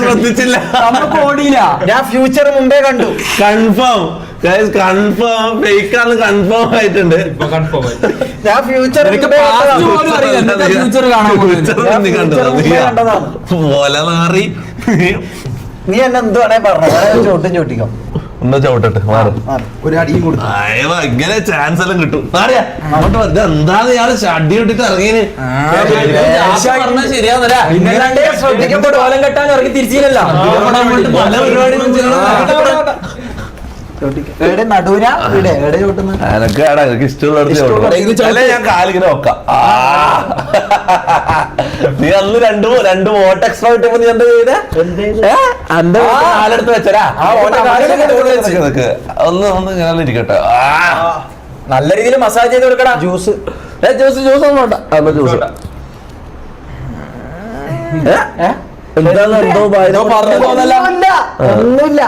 ശ്രദ്ധിച്ചില്ല, ഞാൻ ഫ്യൂച്ചർ മുമ്പേ കണ്ടു. കൺഫേം കൺഫേം ഫേക്കാന്ന് കൺഫേം ആയിട്ടുണ്ട്. ഞാൻ ഫ്യൂച്ചർ പോലെ മാറി. നീ എന്നെ എന്ത് വേണേ പറഞ്ഞു, ചോട്ടും ചോട്ടിക്കോ. ഒന്ന് ചവിട്ടട്ടെ, മാറി ഒരു അടിയും കൊടുത്തു. ഇങ്ങനെ ചാൻസ് എല്ലാം കിട്ടും. മാറിയാ അങ്ങോട്ട് പറഞ്ഞ എന്താണ് ഇയാള് ഷഡി ഇട്ടിട്ട് ഇറങ്ങിയത്? ശ്രദ്ധിക്കുമ്പോൾ ഓലം കെട്ടാൻ ഇറങ്ങി തിരിച്ചില്ല. പല പരിപാടികളും നടുവിനാ എവിടെ ചോട്ടുന്നത്? എനിക്ക് ഇഷ്ടമുള്ള ഞാൻ കാലിങ്ങനെ നോക്കാം. നീ അന്ന് രണ്ട് വോട്ട് എക്സ്ട്രാ കിട്ടിയപ്പോ നീ എന്താ ചെയ്തേ? എന്റെ കാലെടുത്ത് വെച്ചരാ. ഒന്ന് ഇങ്ങനെ ഇരിക്കട്ടെ. നല്ല രീതിയിൽ മസാജ് ചെയ്ത് കൊടുക്കടാ. ജ്യൂസ് ഒന്നും വേണ്ട. അന്ന് ജ്യൂസ് എന്താ എന്തോ പറഞ്ഞു പോകുന്നല്ല. ഒന്നുമില്ല.